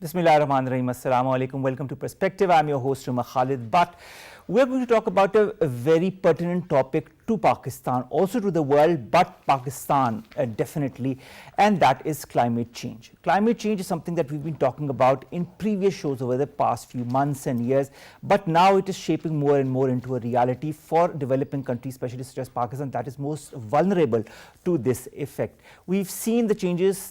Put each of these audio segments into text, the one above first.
Bismillahirrahmanirrahim. Assalamu alaikum. Welcome to Perspective. I'm your host, Umar Khalid. But we're going to talk about a very pertinent topic to Pakistan, also to the world, but Pakistan definitely, and that is climate change. Climate change is something that we've been talking about in previous shows over the past few months and years, but now it is shaping more and more into a reality for developing countries, especially such as Pakistan, that is most vulnerable to this effect. We've seen the changes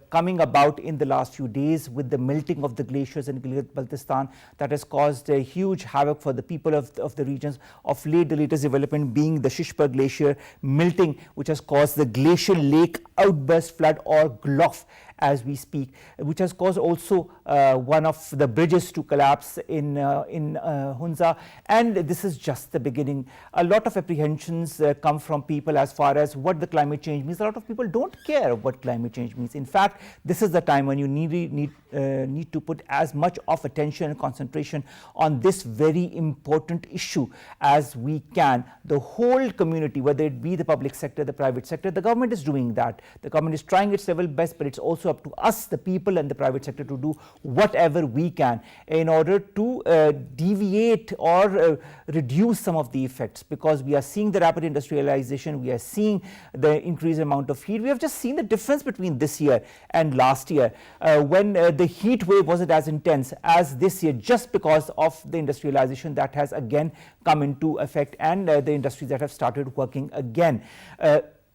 coming about in the last few days with the melting of the glaciers in Gilgit-Baltistan that has caused a huge havoc for the people of the regions. Of late, the latest development being the Shishpur Glacier melting, which has caused the glacial lake outburst flood, or GLOF as we speak, which has caused also one of the bridges to collapse in Hunza, and this is just the beginning. A lot of apprehensions come from people as far as what the climate change means. A lot of people don't care what climate change means. In fact, this is the time when you need to put as much of attention and concentration on this very important issue as we can. The whole community, whether it be the public sector, the private sector, the government is doing that. The government is trying its level best, but it's also up to us, the people and the private sector, to do whatever we can in order to deviate or reduce some of the effects, because we are seeing the rapid industrialization, we are seeing the increased amount of heat. We have just seen the difference between this year and last year when the heat wave wasn't as intense as this year, just because of the industrialization that has again come into effect and the industries that have started working again.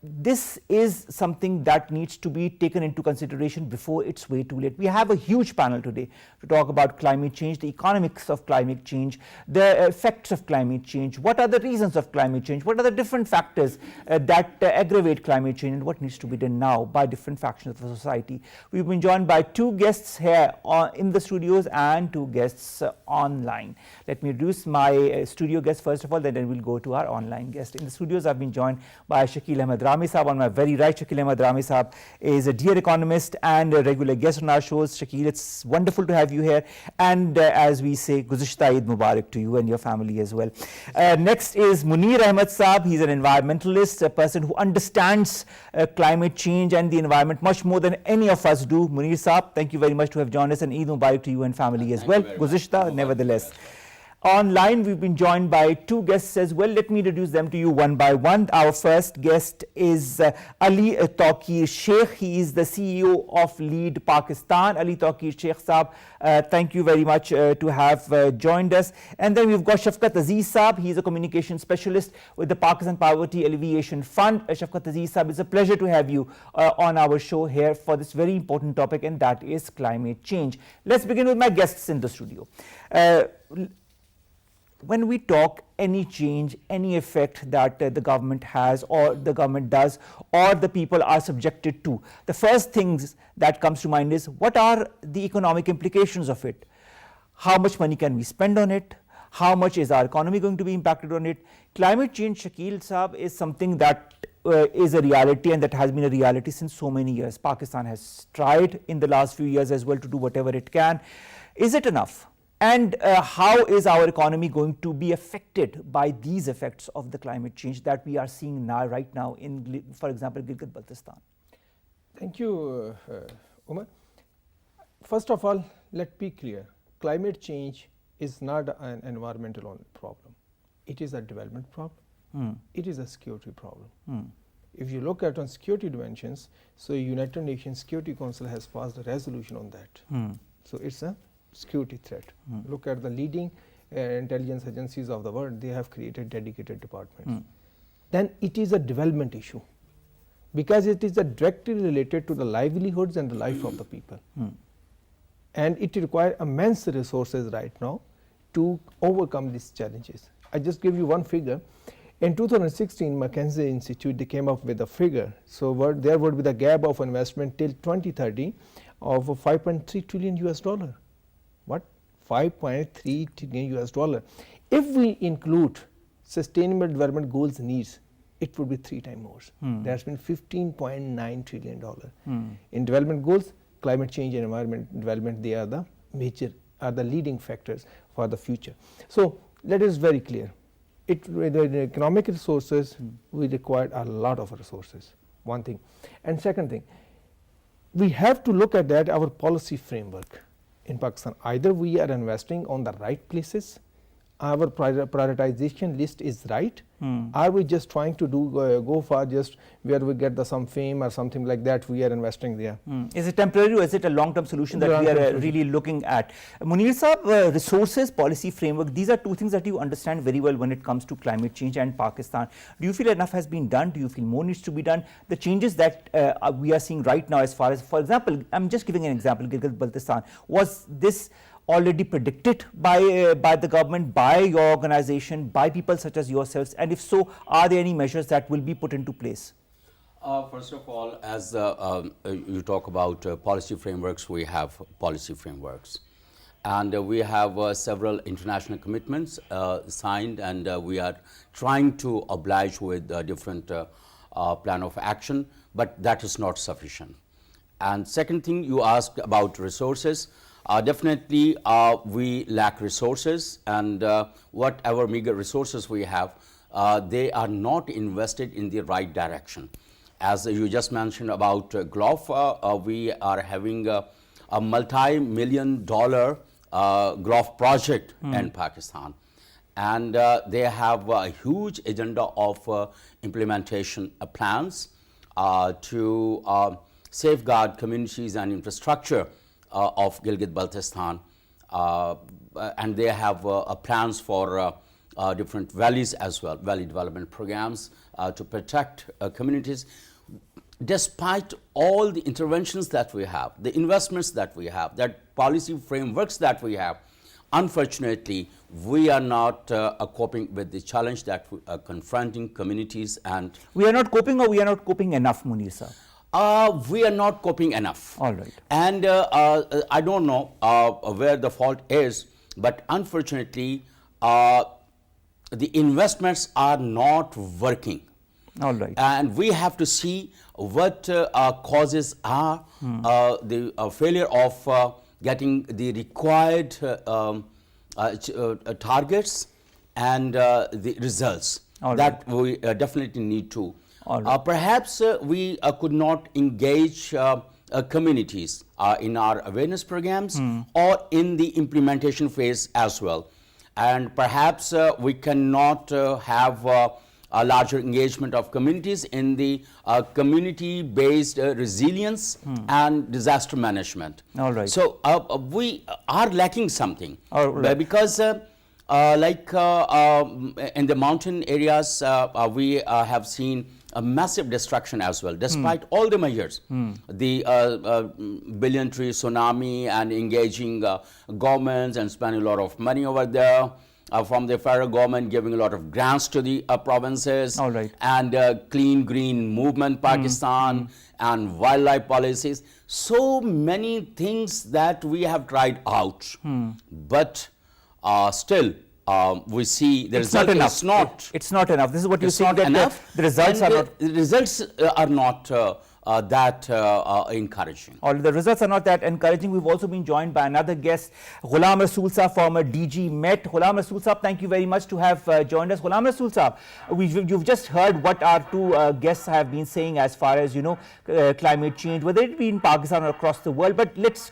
This is something that needs to be taken into consideration before it's way too late. We have a huge panel today to talk about climate change, the economics of climate change, the effects of climate change, what are the reasons of climate change, what are the different factors that aggravate climate change, and what needs to be done now by different factions of the society. We've been joined by two guests here in the studios and two guests online. Let me introduce my studio guest first of all, then we'll go to our online guest. In the studios, I've been joined by Shakil Ahmed Rami Saab on my very right. Shakil Ahmed Rami Saab is a dear economist and a regular guest on our shows. Shakil, it's wonderful to have you here, and as we say, Guzishta Eid Mubarak to you and your family as well. Next is Munir Ahmed Saab. He's an environmentalist, a person who understands climate change and the environment much more than any of us do. Munir Saab, thank you very much to have joined us, and Eid Mubarak to you and family as well. Guzishta, nevertheless. Online, we've been joined by two guests as well. Let me introduce them to you one by one. Our first guest is Ali Tawqir Sheikh. He is the CEO of Lead Pakistan. Ali Tawqir Sheikh Saab, thank you very much to have joined us. And then we've got Shafqat Aziz Saab. He's a communication specialist with the Pakistan Poverty Alleviation Fund. Shafqat Aziz Saab, it's a pleasure to have you on our show here for this very important topic, and that is climate change. Let's begin with my guests in the studio. When we talk any change, any effect that the government has or the government does or the people are subjected to, the first things that comes to mind is what are the economic implications of it? How much money can we spend on it? How much is our economy going to be impacted on it? Climate change, Shakil Saab, is something that is a reality, and that has been a reality since so many years. Pakistan has tried in the last few years as well to do whatever it can. Is it enough? And how is our economy going to be affected by these effects of the climate change that we are seeing now, right now, in, for example, Gilgit-Baltistan? Thank you, Umar. First of all, let's be clear. Climate change is not an environmental problem. It is a development problem. It is a security problem. If you look at on security dimensions, so United Nations Security Council has passed a resolution on that. So it's a security threat. Look at the leading intelligence agencies of the world, they have created dedicated departments. Then it is a development issue, because it is directly related to the livelihoods and the life of the people. And it requires immense resources right now to overcome these challenges. I just give you one figure. In 2016, McKinsey Institute, they came up with a figure. So there would be the gap of investment till 2030 of 5.3 trillion US dollar. What? 5.3 trillion US dollar. If we include sustainable development goals needs, it would be 3 times more. That's been $15.9 trillion. In development goals, climate change and environment development, they are the major, are the leading factors for the future. So let us very clear. The economic resources, we require a lot of resources, one thing. And second thing, we have to look at that our policy framework in Pakistan. Either we are investing on the right places, our prioritization list is right, are we just trying to do go for just where we get some fame or something like that, we are investing there. Is it temporary or is it a long-term solution that we are really looking at? Munir Saab, resources, policy framework, these are two things that you understand very well when it comes to climate change and Pakistan. Do you feel enough has been done? Do you feel more needs to be done? The changes that we are seeing right now, as far as, for example, I'm just giving an example, Gilgit-Baltistan, was this already predicted by the government, by your organization, by people such as yourselves, and if so, are there any measures that will be put into place? First of all, as you talk about policy frameworks, we have policy frameworks. And we have several international commitments signed, and we are trying to oblige with different plan of action, but that is not sufficient. And second thing, you asked about resources. Definitely, we lack resources, and whatever meager resources we have, they are not invested in the right direction. As you just mentioned about GLOF, we are having a multi-million-dollar GLOF project in Pakistan, and they have a huge agenda of implementation plans to safeguard communities and infrastructure of Gilgit-Baltistan, and they have plans for different valleys as well, valley development programs to protect communities. Despite all the interventions that we have, the investments that we have, that policy frameworks that we have, unfortunately, we are not coping with the challenge that we are confronting communities. And we are not coping, or we are not coping enough, Munir sir? We are not coping enough. All right. And I don't know where the fault is, but unfortunately, the investments are not working. All right. And we have to see what causes are the failure of getting the required targets and the results that we definitely need to. Perhaps we could not engage communities in our awareness programs or in the implementation phase as well. And perhaps we cannot have a larger engagement of communities in the community-based resilience and disaster management. All right. So we are lacking something. All right. Because like in the mountain areas, we have seen a massive destruction as well, despite all the measures. The billion tree tsunami and engaging governments and spending a lot of money over there. From the federal government giving a lot of grants to the provinces. All right. And clean green movement Pakistan and wildlife policies. So many things that we have tried out, but still we see the result is not. It's not enough. This is what you say. Not enough. The results are not. The results are not that encouraging. Or the results are not that encouraging. We've also been joined by another guest, Ghulam Rasool Saab, former DG Met. Ghulam Rasool Saab, thank you very much to have joined us. Ghulam Rasool Saab, you've just heard what our two guests have been saying as far as, climate change, whether it be in Pakistan or across the world. But let's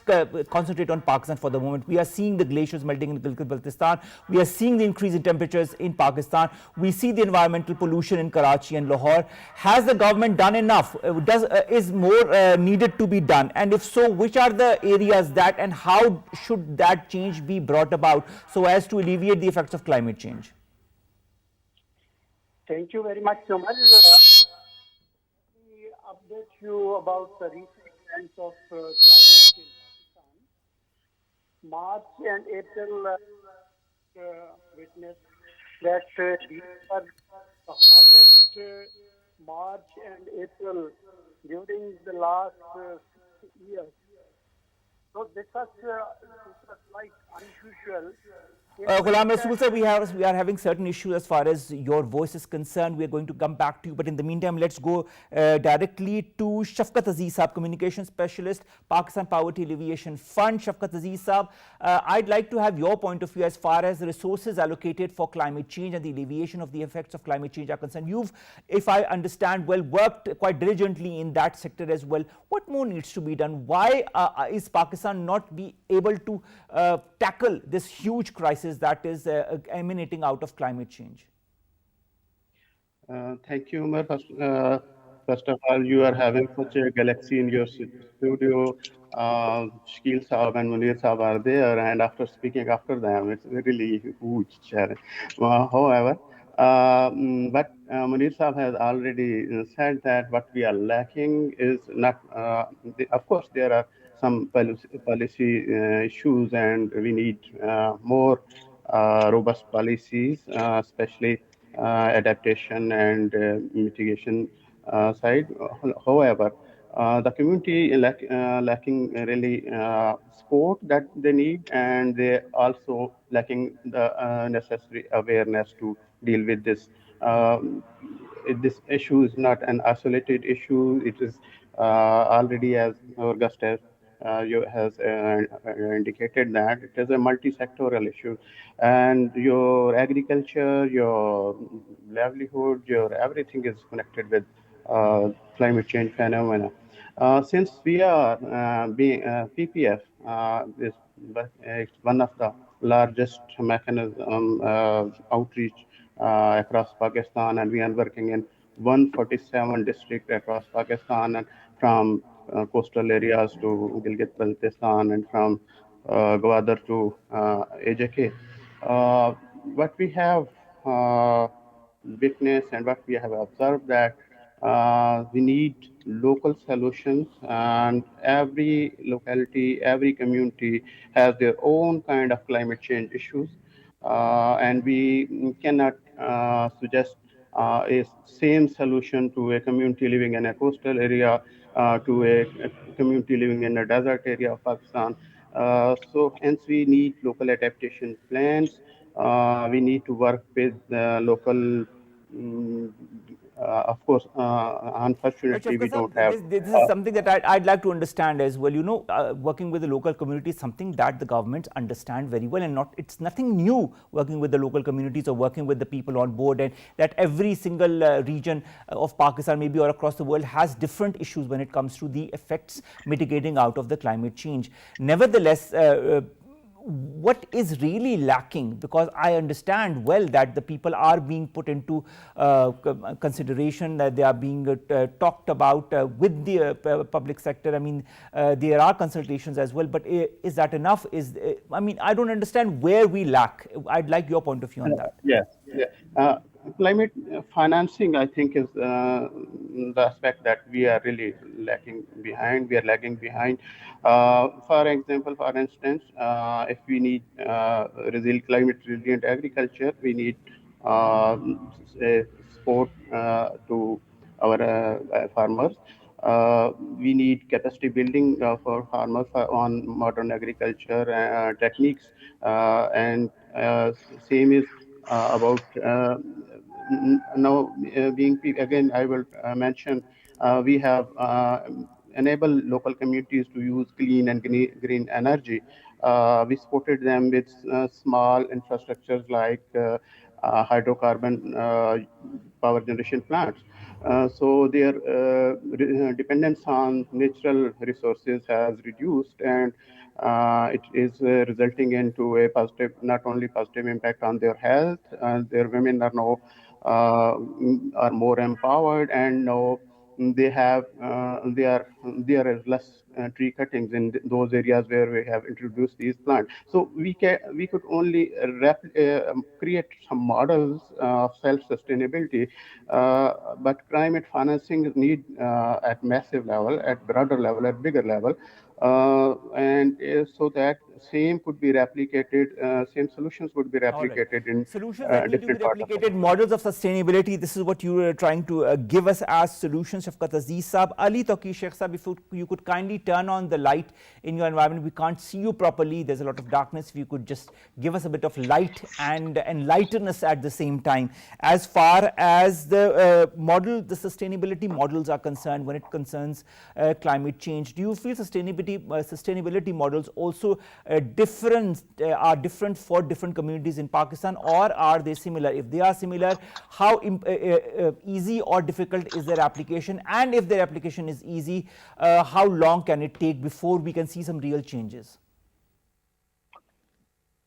concentrate on Pakistan for the moment. We are seeing the glaciers melting in Gilgit-Baltistan. We are seeing the increase in temperatures in Pakistan. We see the environmental pollution in Karachi and Lahore. Has the government done enough? Is more needed to be done? And if so, which are the areas that, and how should that change be brought about so as to alleviate the effects of climate change? Thank you very much, Umar. Let me update you about the recent events of climate change in Pakistan. March and April witnessed that these are the hottest March and April during the last 6 years. So this was quite unusual Ghulam Rasool sir, we are having certain issues as far as your voice is concerned. We are going to come back to you, but in the meantime, let's go directly to Shafqat Aziz Saab, Communication Specialist, Pakistan Poverty Alleviation Fund. Shafqat Aziz Saab, I'd like to have your point of view as far as the resources allocated for climate change and the alleviation of the effects of climate change are concerned. You've, if I understand well, worked quite diligently in that sector as well. What more needs to be done? Why is Pakistan not be able to tackle this huge crisis that is emanating out of climate change? Thank you, Umar. First of all, you are having such a galaxy in your studio. Shakil Saab and Munir Saab are there, and after speaking after them, it's really huge challenge. However, Munir Saab has already said that what we are lacking is not, of course, there are some policy issues, and we need more robust policies, especially adaptation and mitigation side. However, the community lacking really support that they need, and they also lacking the necessary awareness to deal with this. This issue is not an isolated issue. It is already, as our guest has indicated, that it is a multi-sectoral issue, and your agriculture, your livelihood, your everything is connected with climate change phenomena. Since we are being PPF is one of the largest mechanism outreach across Pakistan, and we are working in 147 districts across Pakistan, and from coastal areas to Gilgit-Baltistan, and from Gwadar to AJK. What we have witnessed and what we have observed, that we need local solutions, and every locality, every community has their own kind of climate change issues, and we cannot suggest a same solution to a community living in a coastal area, to a community living in a desert area of Pakistan. So hence we need local adaptation plans. We need to work with local. mm, of course, Right, unfortunately, we Shafqat don't sir, have. this is something that I'd like to understand as well. You know, working with the local community is something that the governments understand very well, and it's nothing new working with the local communities or working with the people on board, and that every single region of Pakistan, maybe or across the world, has different issues when it comes to the effects mitigating out of the climate change. Nevertheless, what is really lacking, because I understand well that the people are being put into consideration, that they are being talked about with the public sector. I mean, there are consultations as well, but is that enough? I mean, I don't understand where we lack. I'd like your point of view on that. Yes, yeah. Climate financing, I think, is the aspect that we are really lacking behind. We are lagging behind. For example, for instance, if we need climate resilient agriculture, we need uh, support to our farmers. We need capacity building for farmers on modern agriculture techniques, and same is about now being again. I will mention we have enable local communities to use clean and green energy. We supported them with small infrastructures like hydrocarbon power generation plants. So their dependence on natural resources has reduced, and it is resulting into a positive, not only positive impact on their health, their women are now are more empowered, and now they have there is less tree cuttings in those areas where we have introduced these plants. So we could only create some models of self sustainability, but climate financing is need at massive level, at broader level, at bigger level, and so that same could be replicated, same solutions would be All right. replicated in Solutions that need to be different parts of the replicated, world. models of sustainability. This is what you are trying to give us as solutions. Shafqat Aziz Saab, Ali Taqi Sheikh Saab, if you could kindly turn on the light in your environment. We can't see you properly. There's a lot of darkness. If you could just give us a bit of light and enlighten us at the same time. As far as the the sustainability models are concerned, when it concerns climate change, do you feel sustainability models also are different for different communities in Pakistan, or are they similar? If they are similar, how easy or difficult is their application? And if their application is easy, how long can it take before we can see some real changes?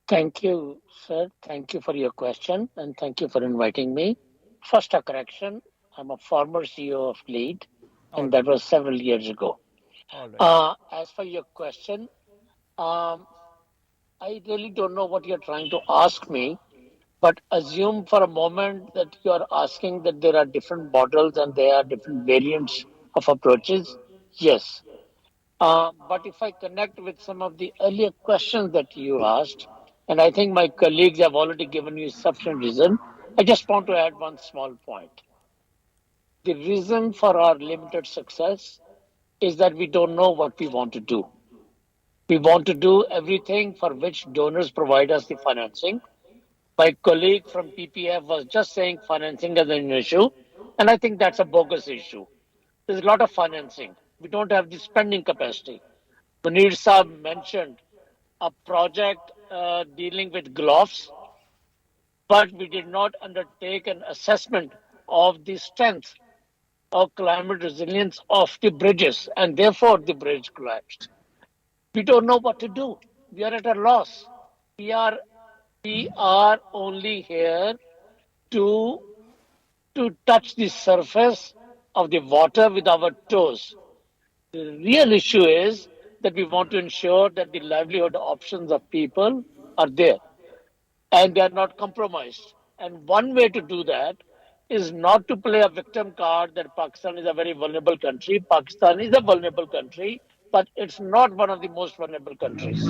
Thank you, sir. Thank you for your question and thank you for inviting me. First, a correction. I'm a former CEO of LEAD, and that was several years ago. All right. As for your question, I really don't know what you're trying to ask me, but assume for a moment that you're asking that there are different models and there are different variants of approaches. Yes. But if I connect with some of the earlier questions that you asked, and I think my colleagues have already given you sufficient reason, I just want to add one small point. The reason for our limited success is that we don't know what we want to do. We want to do everything for which donors provide us the financing. My colleague from PPAF was just saying financing is an issue, and I think that's a bogus issue. There's a lot of financing. We don't have the spending capacity. Munir Saab mentioned a project dealing with gloves, but we did not undertake an assessment of the strength of climate resilience of the bridges, and therefore the bridge collapsed. We don't know what to do. We are at a loss. We are only here to touch the surface of the water with our toes. The real issue is that we want to ensure that the livelihood options of people are there and they are not compromised. And one way to do that is not to play a victim card that Pakistan is a very vulnerable country. Pakistan is a vulnerable country, but it's not one of the most vulnerable countries.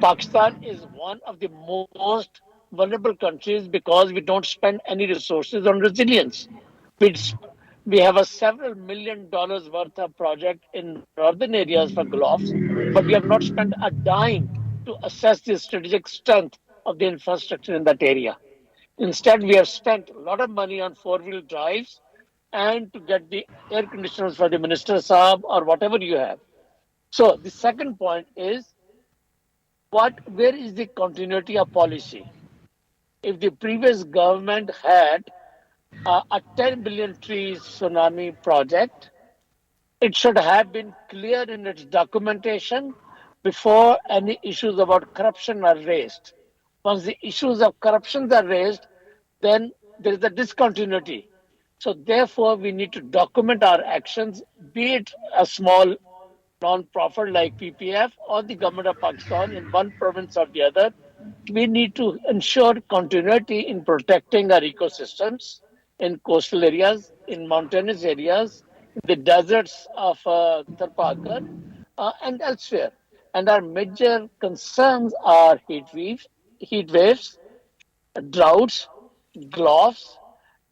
Pakistan is one of the most vulnerable countries because we don't spend any resources on resilience. We, we have a several $1 million worth of project in northern areas for gloves, but we have not spent a dime to assess the strategic strength of the infrastructure in that area. Instead, we have spent a lot of money on four-wheel drives and to get the air conditioners for the Minister Saab or whatever you have. So the second point is, where is the continuity of policy? If the previous government had a 10 billion trees tsunami project, it should have been clear in its documentation before any issues about corruption are raised. Once the issues of corruption are raised, then there is a discontinuity. So therefore, we need to document our actions, be it a small non-profit like PPF or the government of Pakistan in one province or the other. We need to ensure continuity in protecting our ecosystems in coastal areas, in mountainous areas, in the deserts of Tarpakar and elsewhere. And our major concerns are heat waves, droughts, droughts,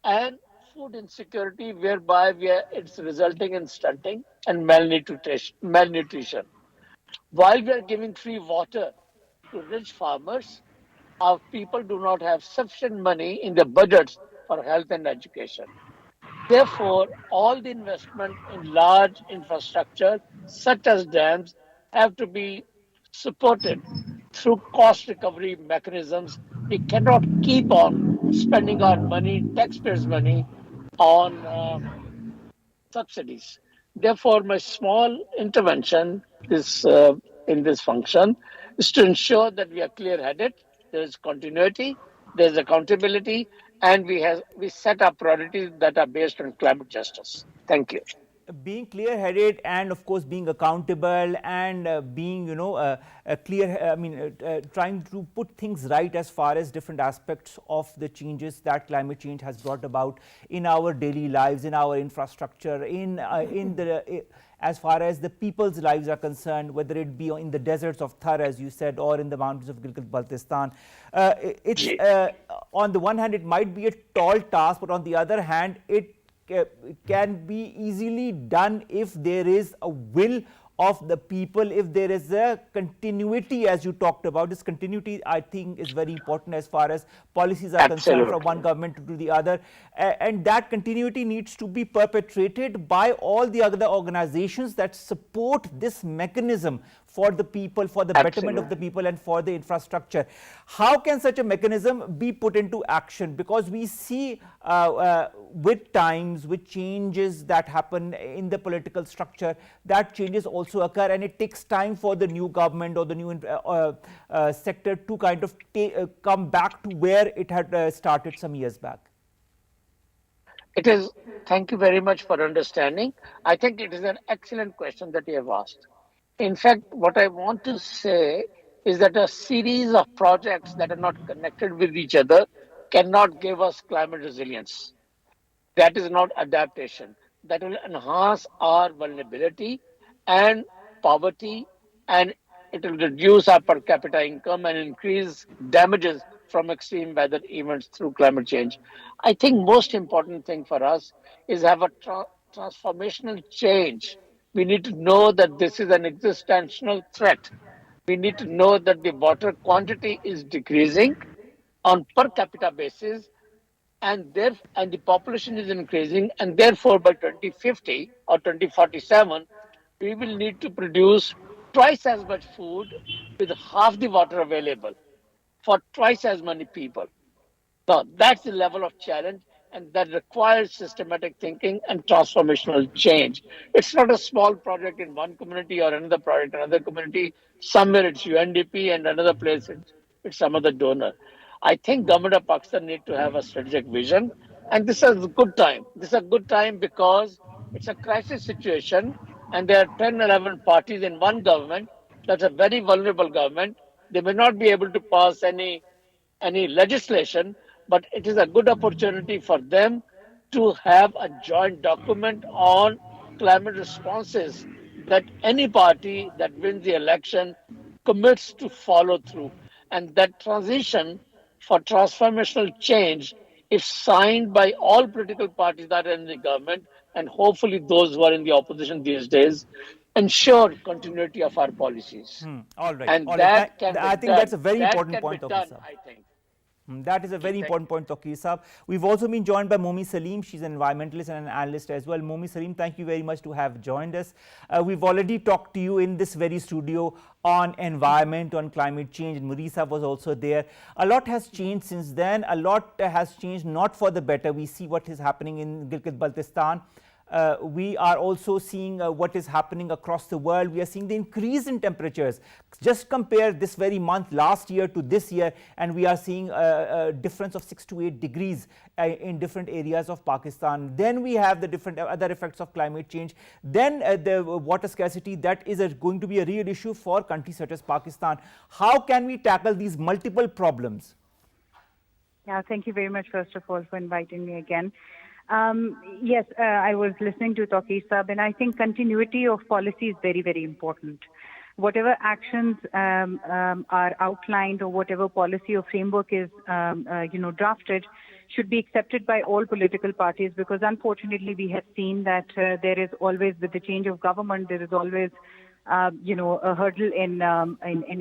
and food insecurity, whereby it's resulting in stunting and malnutrition. While we are giving free water to rich farmers, our people do not have sufficient money in their budgets for health and education. Therefore, all the investment in large infrastructure, such as dams, have to be supported through cost recovery mechanisms. We cannot keep on spending our money, taxpayers' money, on subsidies. Therefore, my small intervention in this function is to ensure that we are clear-headed, there is continuity, there is accountability, and we set up priorities that are based on climate justice. Thank you. being clear-headed and of course being accountable and being trying to put things right as far as different aspects of the changes that climate change has brought about in our daily lives, in our infrastructure, as far as the people's lives are concerned, whether it be in the deserts of Thar, as you said, or in the mountains of Gilgit-Baltistan. On the one hand, it might be a tall task, but on the other hand, it can be easily done if there is a will of the people, if there is a continuity, as you talked about. This continuity, I think, is very important as far as policies are concerned from one government to the other. And that continuity needs to be perpetrated by all the other organizations that support this mechanism for the people, for the betterment of the people and for the infrastructure. How can such a mechanism be put into action? Because we see with times, with changes that happen in the political structure, that changes also occur, and it takes time for the new government or the new sector to kind of come back to where it had started some years back. It is, thank you very much for understanding. I think it is an excellent question that you have asked. In fact, what I want to say is that a series of projects that are not connected with each other cannot give us climate resilience. That is not adaptation. That will enhance our vulnerability and poverty, and it will reduce our per capita income and increase damages from extreme weather events through climate change. I think most important thing for us is have a transformational change. We need to know that this is an existential threat. We need to know that the water quantity is decreasing on per capita basis, and the population is increasing, and therefore by 2050 or 2047 we will need to produce twice as much food with half the water available for twice as many people. Now, that's the level of challenge, and that requires systematic thinking and transformational change. It's not a small project in one community or another project in another community. Somewhere it's UNDP and another place it's some other donor. I think government of Pakistan need to have a strategic vision, and this is a good time. This is a good time because it's a crisis situation, and there are 10, 11 parties in one government. That's a very vulnerable government. They may not be able to pass any legislation, but it is a good opportunity for them to have a joint document on climate responses that any party that wins the election commits to follow through. And that transition for transformational change, if signed by all political parties that are in the government, and hopefully those who are in the opposition these days, ensure continuity of our policies. All right. And All right. that can be I think done. that's a very That important can point, be done, Officer. I think. That is a very important point, Taqir Saab. We've also been joined by Momi Salim. She's an environmentalist and an analyst as well. Momi Salim, thank you very much to have joined us. We've already talked to you in this very studio on environment, on climate change, and Murisa was also there. A lot has changed since then. A lot has changed not for the better. We see what is happening in Gilgit-Baltistan. We are also seeing what is happening across the world. We are seeing the increase in temperatures. Just compare this very month last year to this year, and we are seeing a difference of 6 to 8 degrees in different areas of Pakistan. Then we have the different other effects of climate change. Then the water scarcity, that is going to be a real issue for countries such as Pakistan. How can we tackle these multiple problems? Yeah, thank you very much, first of all, for inviting me again. Yes, I was listening to Taqir Saab, and I think continuity of policy is very, very important. Whatever actions are outlined, or whatever policy or framework is, drafted, should be accepted by all political parties, because unfortunately we have seen that there is always, with the change of government, there is always a hurdle in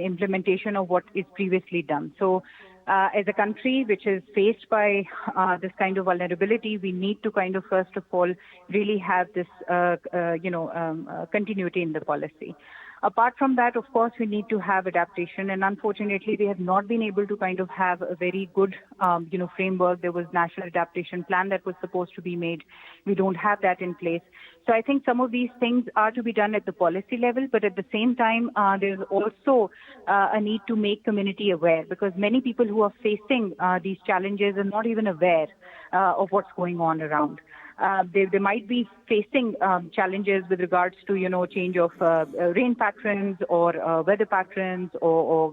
implementation of what is previously done. So as a country which is faced by this kind of vulnerability, we need to kind of, first of all, really have this, continuity in the policy. Apart from that, of course, we need to have adaptation, and unfortunately, we have not been able to kind of have a very good, framework. There was National Adaptation Plan that was supposed to be made. We don't have that in place. So I think some of these things are to be done at the policy level, but at the same time, there's also a need to make community aware, because many people who are facing these challenges are not even aware of what's going on around. They might be facing challenges with regards to, change of rain patterns or weather patterns or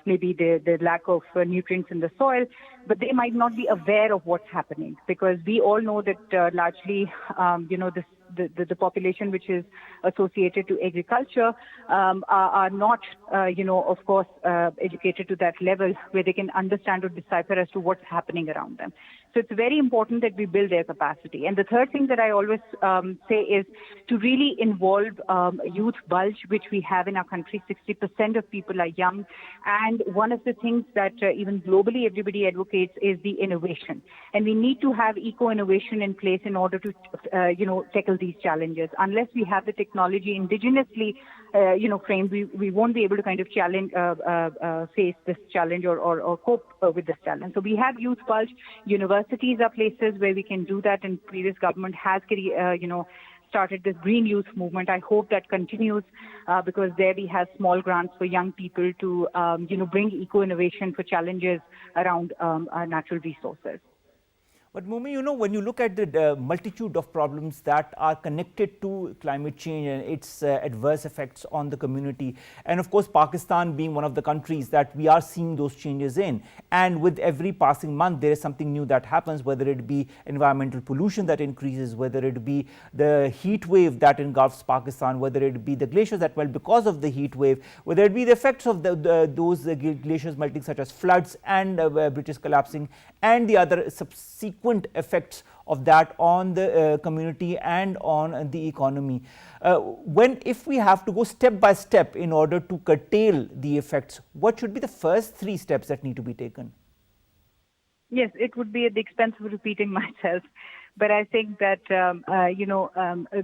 maybe the lack of nutrients in the soil, but they might not be aware of what's happening, because we all know that largely, the population which is associated to agriculture are not, of course, educated to that level where they can understand or decipher as to what's happening around them. So it's very important that we build their capacity. And the third thing that I always say is to really involve youth bulge, which we have in our country. 60% of people are young. And one of the things that even globally everybody advocates is the innovation. And we need to have eco-innovation in place in order to, tackle these challenges. Unless we have the technology indigenously, framed, we won't be able to kind of challenge, face this challenge or cope with this challenge. So we have youth bulge. Universities are places where we can do that, and previous government has, started this green youth movement. I hope that continues because there we have small grants for young people to, bring eco-innovation for challenges around our natural resources. But Mumi, when you look at the multitude of problems that are connected to climate change and its adverse effects on the community, and of course Pakistan being one of the countries that we are seeing those changes in, and with every passing month there is something new that happens, whether it be environmental pollution that increases, whether it be the heat wave that engulfs Pakistan, whether it be the glaciers that melt because of the heat wave, whether it be the effects of those glaciers melting, such as floods and bridges collapsing, and the other subsequent effects of that on the community and on the economy. If we have to go step by step in order to curtail the effects, what should be the first 3 steps that need to be taken? Yes, it would be at the expense of repeating myself. But I think that,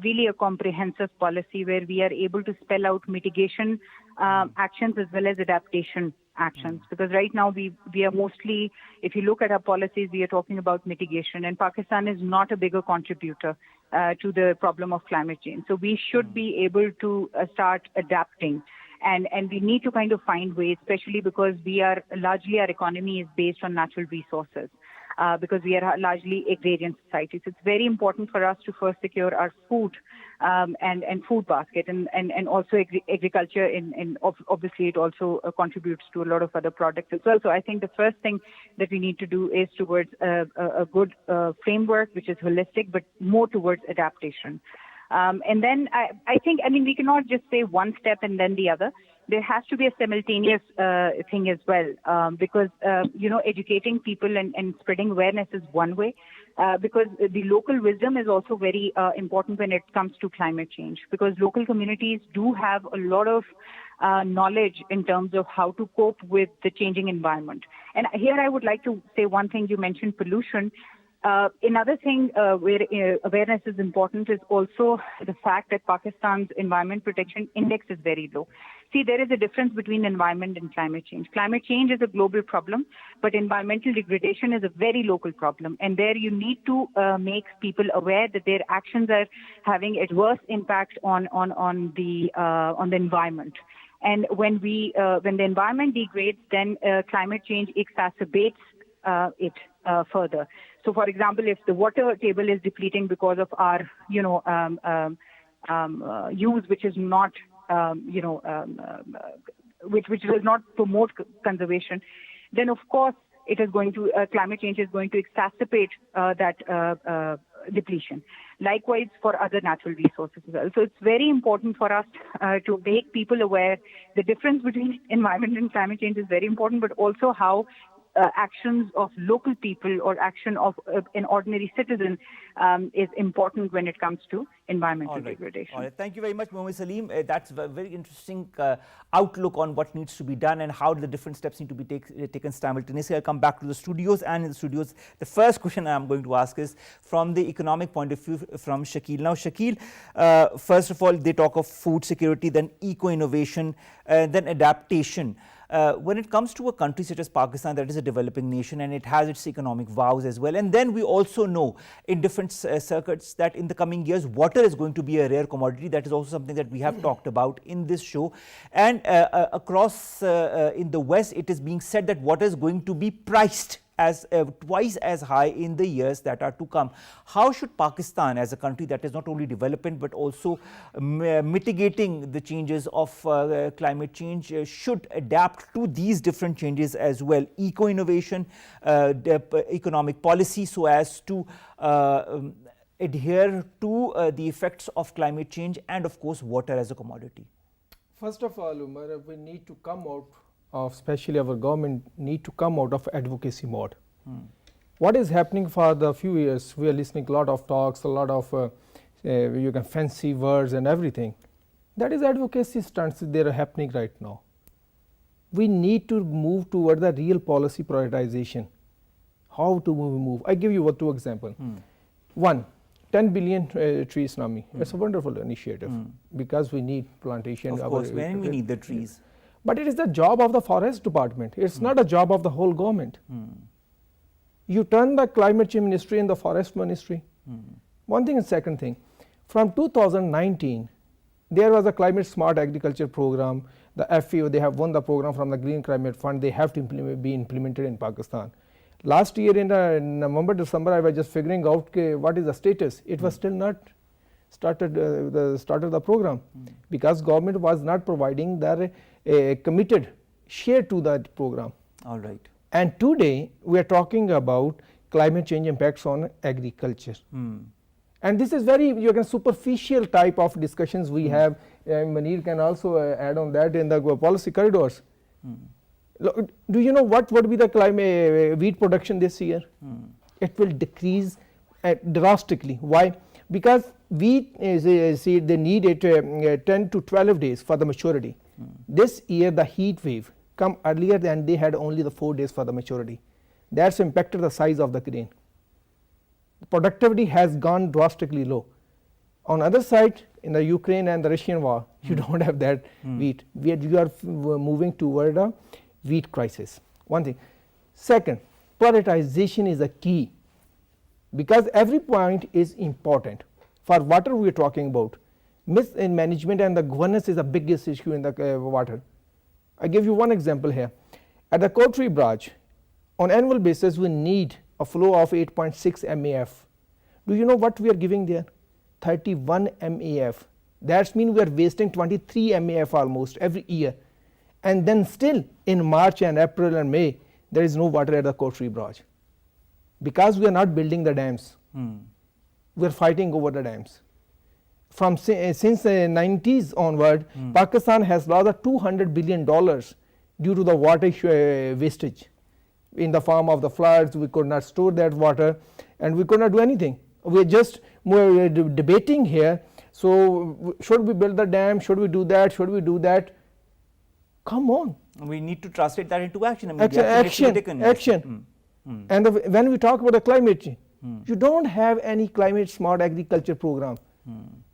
really a comprehensive policy where we are able to spell out mitigation actions as well as adaptation actions. Because right now we are mostly, if you look at our policies, we are talking about mitigation. And Pakistan is not a bigger contributor to the problem of climate change. So we should be able to start adapting. And we need to kind of find ways, especially because largely our economy is based on natural resources. Because we are largely agrarian societies. It's very important for us to first secure our food and food basket, and also agriculture. Obviously, it also contributes to a lot of other products as well. So I think the first thing that we need to do is towards a good framework, which is holistic, but more towards adaptation. And then I think, we cannot just say one step and then the other. There has to be a simultaneous thing as well, because, educating people and spreading awareness is one way, because the local wisdom is also very important when it comes to climate change, because local communities do have a lot of knowledge in terms of how to cope with the changing environment. And here I would like to say one thing. You mentioned pollution. Another thing where awareness is important is also the fact that Pakistan's Environment Protection Index is very low. See, there is a difference between environment and climate change. Climate change is a global problem, but environmental degradation is a very local problem. And there you need to make people aware that their actions are having adverse impact on the environment. And when the environment degrades, then climate change exacerbates it further. So, for example, if the water table is depleting because of our, use, which is not, which does not promote conservation, then of course it is going to climate change is going to exacerbate that depletion. Likewise for other natural resources as well. So it's very important for us to make people aware. The difference between environment and climate change is very important, but also how actions of local people or action of an ordinary citizen is important when it comes to environmental degradation. All right. Thank you very much, Mohammed Salim. That's a very interesting outlook on what needs to be done and how the different steps need to be taken simultaneously. I'll come back to the studios, and in the studios, the first question I'm going to ask is from the economic point of view from Shakil. Now, Shakil, first of all, they talk of food security, then eco-innovation, then adaptation. When it comes to a country such as Pakistan, that is a developing nation and it has its economic vows as well. And then we also know in different circuits that in the coming years, water is going to be a rare commodity. That is also something that we have talked about in this show. And across in the West, it is being said that water is going to be priced twice as high in the years that are to come. How should Pakistan, as a country that is not only developing but also mitigating the changes of climate change, should adapt to these different changes as well? Eco-innovation, economic policy, so as to adhere to the effects of climate change, and of course water as a commodity. First of all, Umar, we need to come out of, especially our government need to come out of advocacy mode. What is happening for the few years, we are listening a lot of talks, a lot of you can fancy words and everything. That is advocacy stunts that are happening right now. We need to move toward the real policy prioritization. How to move? I give you two examples. One, 10 billion trees, Nami. It's a wonderful initiative because we need plantation. Of course, when we need the trees. But it is the job of the forest department. It's not a job of the whole government. You turn the climate change ministry and the forest ministry. One thing and second thing, from 2019, there was a climate smart agriculture program. The FAO, they have won the program from the Green Climate Fund. They have to be implemented in Pakistan. Last year in November, December, I was just figuring out what is the status. It was still not started the program because government was not providing their committed share to that program. All right. And today we are talking about climate change impacts on agriculture. And this is very superficial type of discussions we have. Manir can also add on that in the policy corridors. Look, do you know what would be the climate wheat production this year? It will decrease drastically. Why? Because wheat seed, they need it 10 to 12 days for the maturity. This year the heat wave come earlier than they had only the 4 days for the maturity. That's impacted the size of the grain. Productivity has gone drastically low. On other side, in the Ukraine and the Russian war, you don't have that wheat. You are moving toward a wheat crisis. One thing. Second, prioritization is a key because every point is important. For water we are talking about, mismanagement and the governance is the biggest issue in the water. I give you one example here. At the Kotri branch, on annual basis we need a flow of 8.6 MAF. Do you know what we are giving there? 31 MAF. That means we are wasting 23 MAF almost every year. And then still in March and April and May, there is no water at the Kotri branch. Because we are not building the dams. We are fighting over the dams. From since the 90s onward, Pakistan has lost $200 billion due to the water wastage. In the form of the floods, we could not store that water and we could not do anything. We are just debating here. So should we build the dam? Should we do that? Should we do that? Come on. We need to translate that into action. I mean, action. And when we talk about the climate change, you don't have any climate smart agriculture program.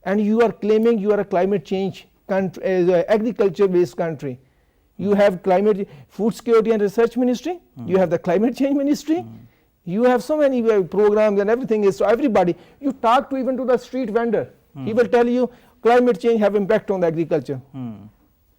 And you are claiming you are a climate change country, agriculture based country. You have climate, food security and research ministry, you have the climate change ministry, you have so many programs and everything is, so everybody, you talk to even to the street vendor, he will tell you climate change have impact on the agriculture.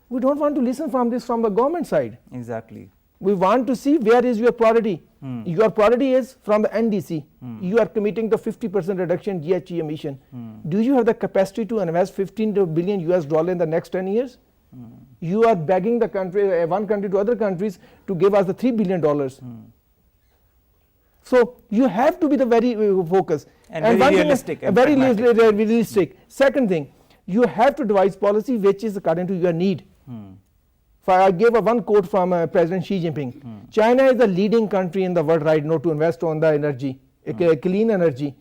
We don't want to listen from this from the government side. Exactly. We want to see where is your priority. Your priority is from the NDC. You are committing the 50% reduction GHG emission. Do you have the capacity to invest $15 billion US in the next 10 years? You are begging the country, one country to other countries to give us the $3 billion. So you have to be the very focused. And very realistic. Very realistic. Second thing, you have to devise policy which is according to your need. I gave one quote from President Xi Jinping. China is the leading country in the world right now to invest on the energy, clean energy,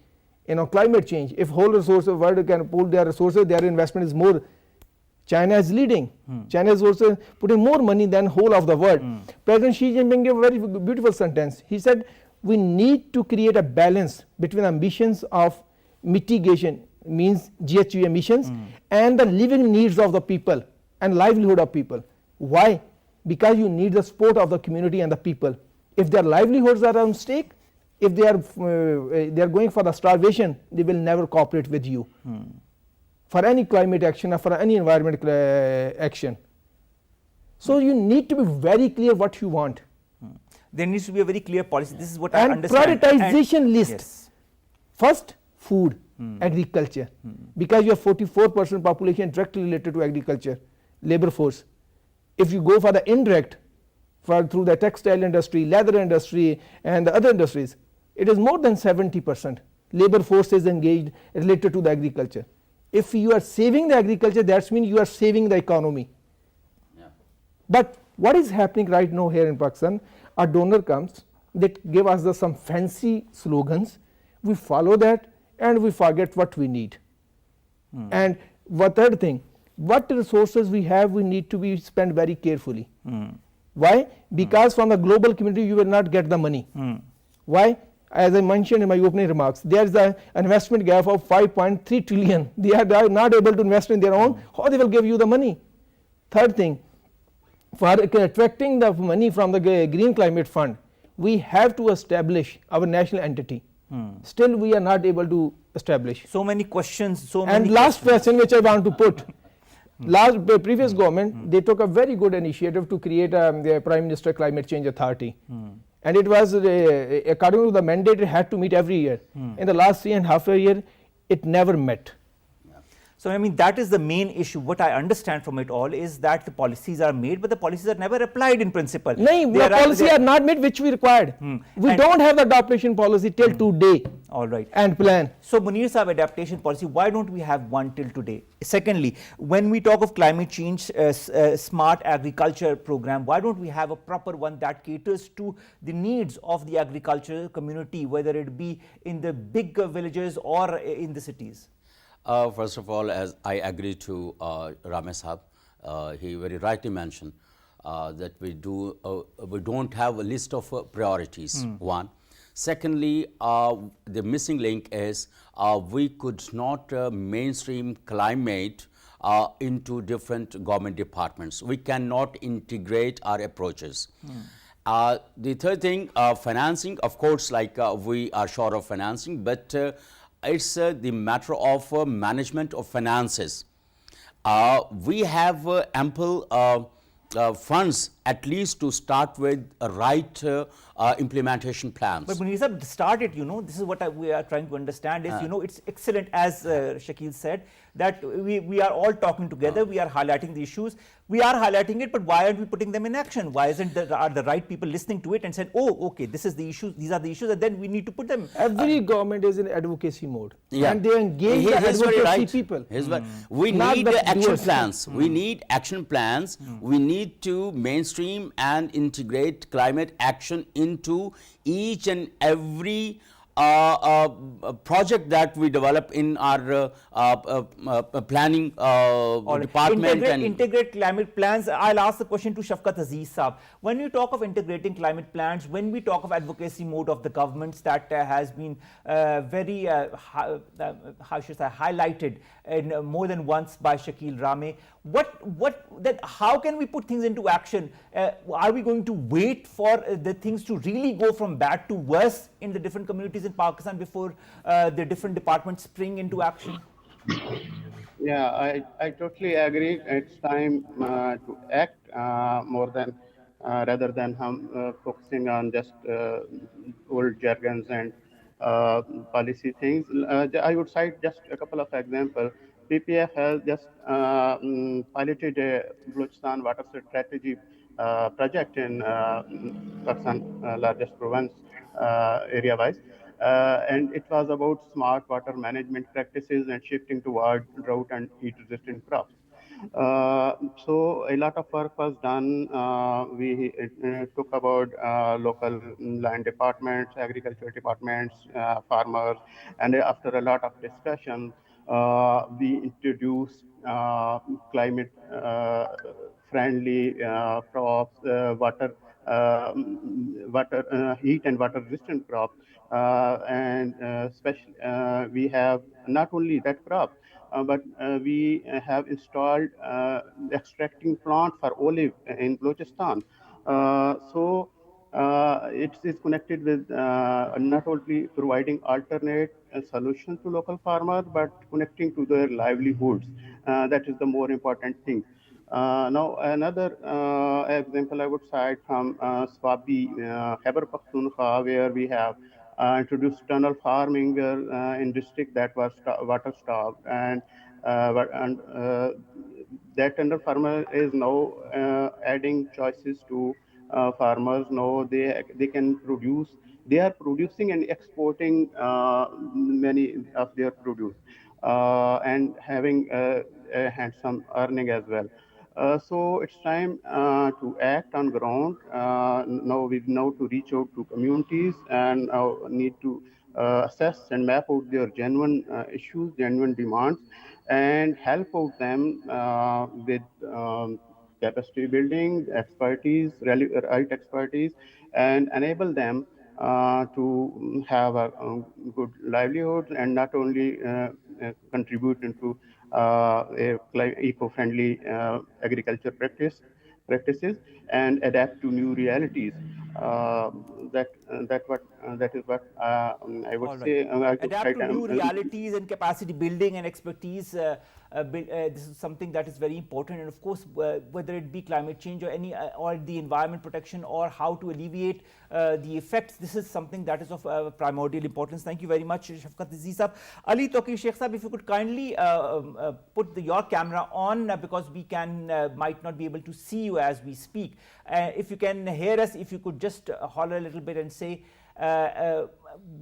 climate change. If whole resources of the world can pool their resources, their investment is more. China is leading. China is also putting more money than whole of the world. President Xi Jinping gave a very beautiful sentence. He said, we need to create a balance between ambitions of mitigation, means GHG emissions, and the living needs of the people and livelihood of people. Why? Because you need the support of the community and the people. If their livelihoods are on stake, if they are going for the starvation, they will never cooperate with you for any climate action or for any environmental action. So you need to be very clear what you want. There needs to be a very clear policy. This is what I And understand. prioritization list. Yes. First, food, agriculture, because you have 44% population directly related to agriculture, labor force. If you go for the indirect, through the textile industry, leather industry, and the other industries, it is more than 70% labor force is engaged related to the agriculture. If you are saving the agriculture, that means you are saving the economy. Yeah. But what is happening right now here in Pakistan? A donor comes, they give us some fancy slogans, we follow that and we forget what we need. And third thing, what resources we have, we need to be spent very carefully. Why? Because from the global community you will not get the money. Why? As I mentioned in my opening remarks, there is an investment gap of 5.3 trillion. They are not able to invest in their own. How they will give you the money? Third thing, for attracting the money from the Green Climate Fund, we have to establish our national entity. Still we are not able to establish. So many questions. And last question which I want to put. Previous government, they took a very good initiative to create the Prime Minister Climate Change Authority. And it was, according to the mandate, it had to meet every year. In the last 3.5 years, it never met. So I mean, that is the main issue. What I understand from it all is that the policies are made, but the policies are never applied in principle. No, the policies are not made which we required. We don't have the adaptation policy till today. All right. And plan. So Munir Saab, adaptation policy, why don't we have one till today? Secondly, when we talk of climate change, smart agriculture program, why don't we have a proper one that caters to the needs of the agricultural community, whether it be in the big villages or in the cities? First of all, as I agree to Ramesh Saab, he very rightly mentioned that we don't have a list of priorities. One. Secondly, the missing link is we could not mainstream climate into different government departments. We cannot integrate our approaches. The third thing, financing, of course, like we are short of financing, but it's the matter of management of finances. We have ample funds, at least to start with right implementation plans. But Munir Saab, start it, this is what we are trying to understand is, it's excellent, as Shakil said, that we are all talking together, we are highlighting the issues, we are highlighting it, but why aren't we putting them in action? Why isn't are the right people listening to it and said, oh, okay, this is the issue, these are the issues, and then we need to put them. Every government is in advocacy mode. Yeah. And they engage the advocacy people. We Not need the action doers. plans. We need action plans. We need to mainstream and integrate climate action into each and every project that we develop in our planning department. Integrate climate plans. I'll ask the question to Shafqat Aziz Saab. When you talk of integrating climate plans, when we talk of advocacy mode of the governments that has been very, how should I say, highlighted in, more than once by Shakil Rame, how can we put things into action? Are we going to wait for the things to really go from bad to worse in the different communities in Pakistan before the different departments spring into action? Yeah, I totally agree. It's time to act more than rather than focusing on just old jargons and policy things. I would cite just a couple of examples. PPAF has just piloted a Balochistan water strategy project in Pakistan, largest province area-wise. And it was about smart water management practices and shifting toward drought and heat-resistant crops. So a lot of work was done. We took about local land departments, agriculture departments, farmers, and after a lot of discussion, we introduced climate friendly crops, heat and water resistant crops, and especially we have not only that crop, but we have installed extracting plant for olive in Balochistan. So it is connected with not only providing alternate solutions to local farmers, but connecting to their livelihoods. That is the more important thing. Now, another example I would cite from Swabi, Khyber Pakhtunkhwa, where we have introduced tunnel farming, where in district that was water stopped, and that tunnel farmer is now adding choices to farmers. Now they can produce. They are producing and exporting many of their produce and having a handsome earning as well. So it's time to act on ground. Now we know to reach out to communities and need to assess and map out their genuine issues, genuine demands, and help out them with capacity building, expertise, right expertise, and enable them to have a good livelihood and not only contribute into eco-friendly agriculture practices and adapt to new realities. That is what I would All right. say. I would Adapt cite, to new realities and capacity building and expertise. This is something that is very important, and of course, whether it be climate change or any or the environment protection or how to alleviate the effects, this is something that is of primordial importance. Thank you very much, Shafqat Aziz sahab. Ali Taqi Sheikh sahab, if you could kindly put your camera on because we can might not be able to see you as we speak. If you can hear us, if you could just holler a little bit and say.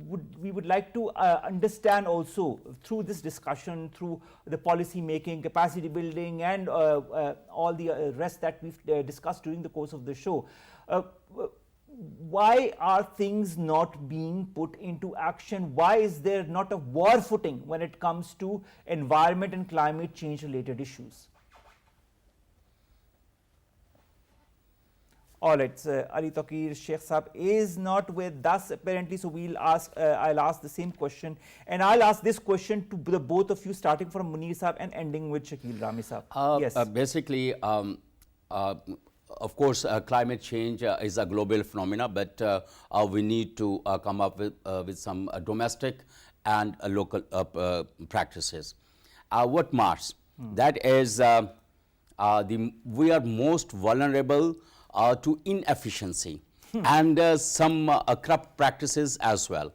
We would like to understand also through this discussion, through the policy making, capacity building, and all the rest that we've discussed during the course of the show. Why are things not being put into action? Why is there not a war footing when it comes to environment and climate change related issues? All right, Ali Taqi Sheikh Sahab is not with us apparently, so we'll ask. I'll ask the same question, and I'll ask this question to the both of you, starting from Munir Sahab and ending with Shakil Rami Sahab. Yes. Basically, of course, climate change is a global phenomena, but we need to come up with some domestic and local practices. What matters? That is, we are most vulnerable to inefficiency and some corrupt practices as well.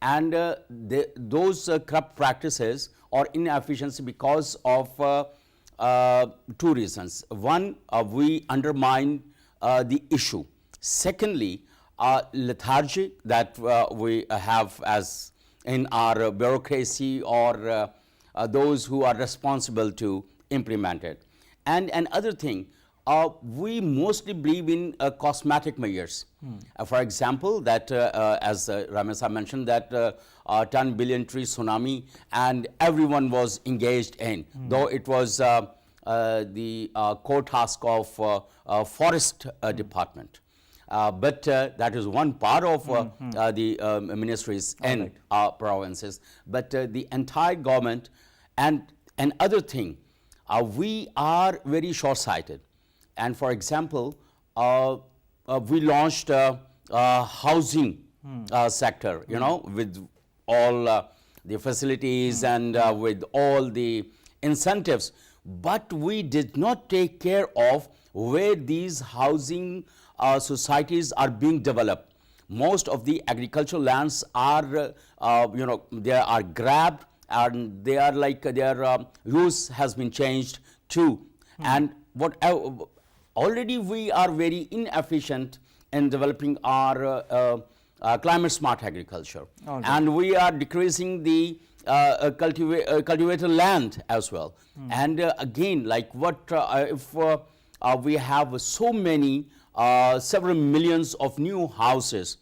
And those corrupt practices or inefficiency because of two reasons. One, we undermine the issue. Secondly, lethargy that we have as in our bureaucracy or those who are responsible to implement it. And another thing, we mostly believe in cosmetic measures. For example, that as Ramesa mentioned, that 10 billion tree tsunami, and everyone was engaged in, though it was the core task of forest department. But that is one part of the ministries and provinces. But the entire government, and another thing, we are very short-sighted. And for example, we launched a housing sector, you know, with all the facilities and with all the incentives. But we did not take care of where these housing societies are being developed. Most of the agricultural lands are, you know, they are grabbed, and they are like their use has been changed too. And what already we are very inefficient in developing our climate smart agriculture, and we are decreasing the cultivated land as well. And again, like what if we have so many several millions of new houses,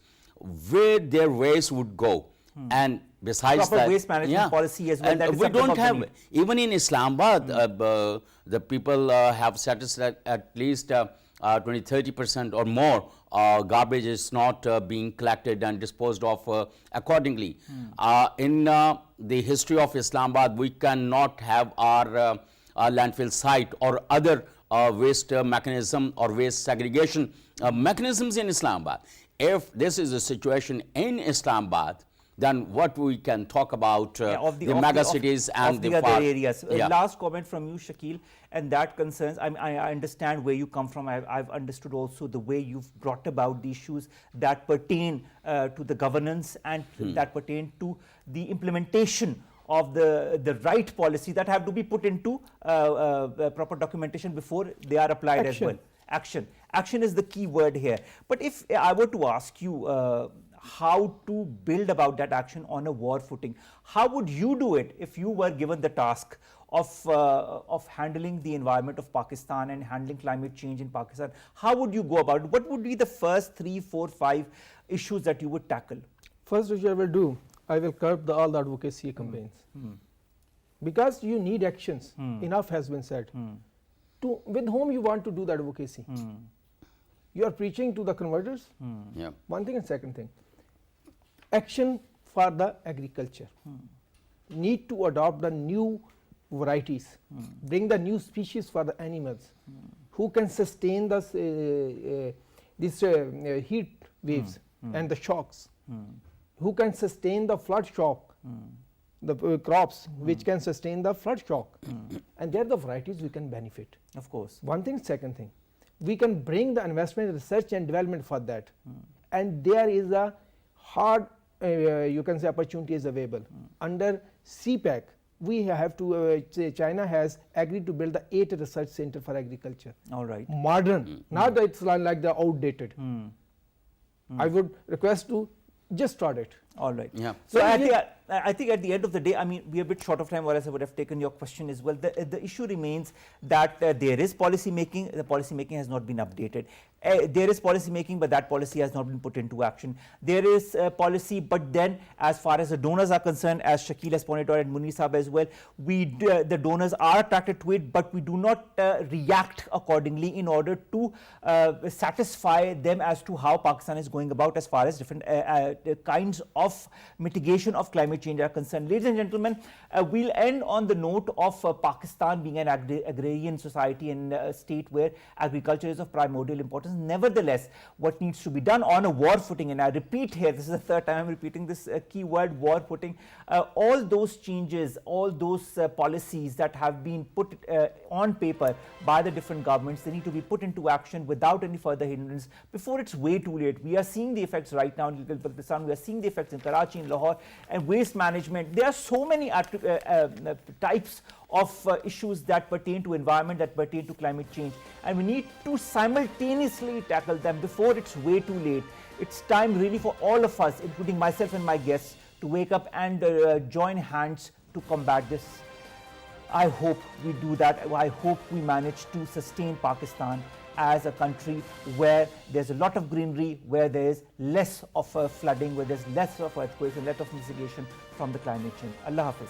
where their waste would go? And besides proper that, waste management policy as well. and that is we something don't of the have, need. even in Islamabad, the people have statistics at least 20-30% or more garbage is not being collected and disposed of accordingly. In the history of Islamabad, we cannot have our landfill site or other waste mechanism or waste segregation mechanisms in Islamabad. If this is the situation in Islamabad, than what we can talk about of the mega cities and the other areas. Yeah. Last comment from you, Shakil, and that concerns, I understand where you come from. I've understood also the way you've brought about the issues that pertain to the governance and that pertain to the implementation of the right policy that have to be put into proper documentation before they are applied as well. Action is the key word here. But if I were to ask you how to build about that action on a war footing, how would you do it if you were given the task of handling the environment of Pakistan and handling climate change in Pakistan? How would you go about it? What would be the first 3, 4, 5 issues that you would tackle? First issue I will do, I will curb all the advocacy campaigns. Because you need actions, enough has been said. With whom you want to do the advocacy? You are preaching to the converters, Yeah. one thing, and second thing, action for the agriculture. Need to adopt the new varieties, bring the new species for the animals who can sustain these heat waves and the shocks, who can sustain the flood shock, the crops which can sustain the flood shock, and they are the varieties we can benefit. Of course. One thing, second thing, we can bring the investment, research and development for that, and there is a hard you can say opportunity is available. Under CPAC, we have to China has agreed to build the 8 research center for agriculture. All right. Modern, not that it's like the outdated. I would request to just start it. All right. Yeah. So I think at the end of the day, I mean, we are a bit short of time, or else I would have taken your question as well. The issue remains that there is policy making. The policy making has not been updated. There is policy making, but that policy has not been put into action. There is policy, but then as far as the donors are concerned, as Shakil has pointed out and Munir Saab as well, the donors are attracted to it, but we do not react accordingly in order to satisfy them as to how Pakistan is going about as far as different kinds of mitigation of climate change are concerned. Ladies and gentlemen, we'll end on the note of Pakistan being an agrarian society and a state where agriculture is of primordial importance. Nevertheless, what needs to be done on a war footing, and I repeat here, this is the third time I'm repeating this key word, war footing, all those changes, all those policies that have been put on paper by the different governments, they need to be put into action without any further hindrance before it's way too late. We are seeing the effects right now in Pakistan, we are seeing the effects in Karachi, in Lahore, and waste management. There are so many types of issues that pertain to environment, that pertain to climate change, and we need to simultaneously tackle them before it's way too late. It's time really for all of us, including myself and my guests, to wake up and join hands to combat this. I hope we do that. I hope we manage to sustain Pakistan as a country where there's a lot of greenery, where there is less of flooding, where there's less of earthquakes and less of mitigation from the climate change. Allah Hafiz.